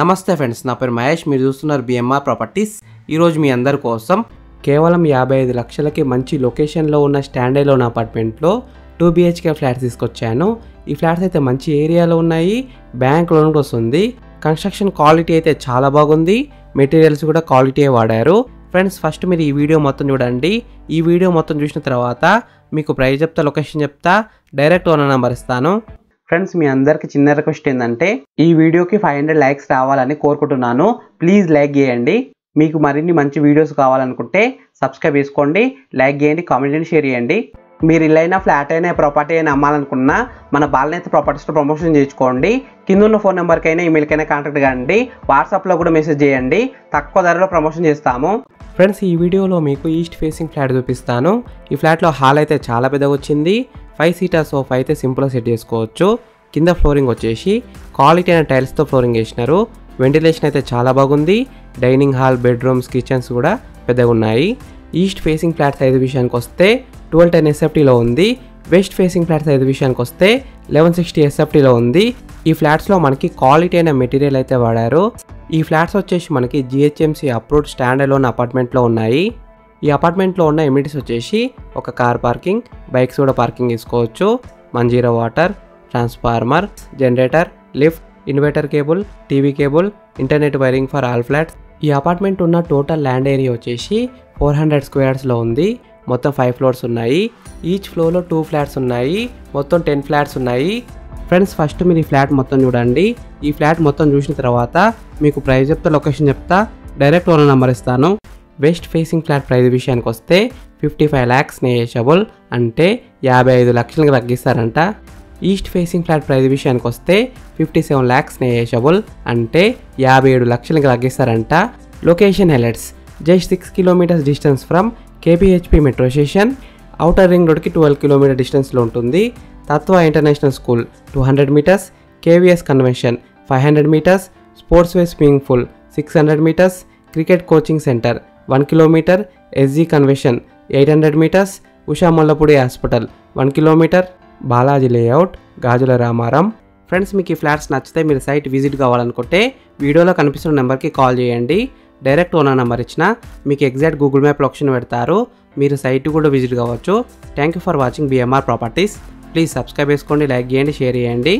నమస్తే ఫ్రెండ్స్, నా పేరు మహేష్. మీరు చూస్తున్నారు బిఎంఆర్ ప్రాపర్టీస్. ఈరోజు మీ అందరి కోసం కేవలం 55 లక్షలకి మంచి లొకేషన్లో ఉన్న స్టాండర్డ్ అపార్ట్మెంట్లో 2 BHK ఫ్లాట్స్ తీసుకొచ్చాను. ఈ ఫ్లాట్స్ అయితే మంచి ఏరియాలో ఉన్నాయి, బ్యాంక్ లోన్ వస్తుంది. కన్స్ట్రక్షన్ క్వాలిటీ అయితే చాలా బాగుంది, మెటీరియల్స్ కూడా క్వాలిటీ వాడారు. ఫ్రెండ్స్, ఫస్ట్ మీరు ఈ వీడియో మొత్తం చూడండి. ఈ వీడియో మొత్తం చూసిన తర్వాత మీకు ప్రైస్ చెప్తా, లొకేషన్ చెప్తా, డైరెక్ట్ ఓనర్ నెంబర్ ఇస్తాను. ఫ్రెండ్స్, మీ అందరికి చిన్న రిక్వెస్ట్ ఏంటంటే ఈ వీడియోకి 500 లైక్స్ రావాలని కోరుకుంటున్నాను. ప్లీజ్ లైక్ చేయండి. మీకు మరిన్ని మంచి వీడియోస్ కావాలనుకుంటే సబ్స్క్రైబ్ చేసుకోండి, లైక్ చేయండి, కామెంట్ చేయండి, షేర్ చేయండి. మీరు ఇల్లైనా ఫ్లాట్ అయినా ప్రాపర్టీ అయినా అమ్మాలనుకున్నా మన బాలనేత ప్రాపర్టీస్లో ప్రమోషన్ చేసుకోండి. కింద ఉన్న ఫోన్ నెంబర్కైనా ఈమెయిల్కైనా కాంటాక్ట్ కాండి, వాట్సాప్లో కూడా మెసేజ్ చేయండి. తక్కువ ధరలో ప్రమోషన్ చేస్తాము. ఫ్రెండ్స్, ఈ వీడియోలో మీకు ఈస్ట్ ఫేసింగ్ ఫ్లాట్ చూపిస్తాను. ఈ ఫ్లాట్లో హాల్ అయితే చాలా పెద్దగా వచ్చింది. 5 సీటర్ సోఫా అయితే సింపుల్గా సెట్ చేసుకోవచ్చు. కింద ఫ్లోరింగ్ వచ్చేసి క్వాలిటీ అయిన టైల్స్తో ఫ్లోరింగ్ వేసినారు. వెంటిలేషన్ అయితే చాలా బాగుంది. డైనింగ్ హాల్, బెడ్రూమ్స్, కిచెన్స్ కూడా పెద్దగా ఉన్నాయి. ఈస్ట్ ఫేసింగ్ ఫ్లాట్ సైజు విషయానికి వస్తే 1210 SFTలో ఉంది. వెస్ట్ ఫేసింగ్ ఫ్లాట్ సైజు విషయానికి వస్తే 1160 SFTలో ఉంది. ఈ ఫ్లాట్స్లో మనకి క్వాలిటీ అయిన మెటీరియల్ అయితే వాడారు. ఈ ఫ్లాట్స్ వచ్చేసి మనకి GHMC అప్రూవ్డ్ స్టాండర్డ్ లోన్ అపార్ట్మెంట్లో ఉన్నాయి. ఈ అపార్ట్మెంట్లో ఉన్న ఎమ్యూనిటీస్ వచ్చేసి ఒక కార్ పార్కింగ్, బైక్స్ కూడా పార్కింగ్ చేసుకోవచ్చు, Manjira water, transformer, generator, lift, inverter cable, TV cable, internet wiring for all flats. ఈ అపార్ట్మెంట్ ఉన్న టోటల్ ల్యాండ్ ఏరియా వచ్చేసి 400 స్క్వేర్స్లో ఉంది. మొత్తం 5 ఫ్లోర్స్ ఉన్నాయి. ఈచ్ ఫ్లోర్లో 2 ఫ్లాట్స్ ఉన్నాయి. మొత్తం 10 ఫ్లాట్స్ ఉన్నాయి. ఫ్రెండ్స్, ఫస్ట్ మీరు ఈ ఫ్లాట్ మొత్తం చూడండి. ఈ ఫ్లాట్ మొత్తం చూసిన తర్వాత మీకు ప్రైస్ చెప్తా, లొకేషన్ చెప్తా, డైరెక్ట్ ఓనర్ నెంబర్ ఇస్తాను. వెస్ట్ ఫేసింగ్ ఫ్లాట్ ప్రైస్ విషయానికి వస్తే 55 lakhs నెగోషియబుల్, అంటే 55 లక్షలకు తగ్గిస్తారంట. ఈస్ట్ ఫేసింగ్ ఫ్లాట్ ప్రైస్ విషయానికి వస్తే 57 lakhs నెగోషియబుల్, అంటే 57 లక్షలకు తగ్గిస్తారంట. Location highlights: just 6 kilometers distance from KPHP metro station. Outer ring రోడ్కి 12 kilometers డిస్టెన్స్లో ఉంటుంది. Tatva international school 200 meters, KVS convention 500 meters, sports way swimming pool 600 meters, cricket coaching centre 1 kilometer, SG convention 800 meters, Usha Mallapudi hospital 1 kilometer, Balaji layout, Gajula Ramaram. Friends, మీకు ఈ flats నచ్చితే మీరు site visit కావాలనుకుంటే వీడియోలో కనిపిస్తున్న నెంబర్కి కాల్ చేయండి. డైరెక్ట్ ఓనర్ నెంబర్ ఇచ్చిన మీకు ఎగ్జాక్ట్ గూగుల్ మ్యాప్ లొకేషన్ పెడతారు. మీరు సైట్ కూడా విజిట్ కావచ్చు. Thank you for watching BMR properties. Please subscribe చేసుకోండి, లైక్ చేయండి, షేర్ చేయండి.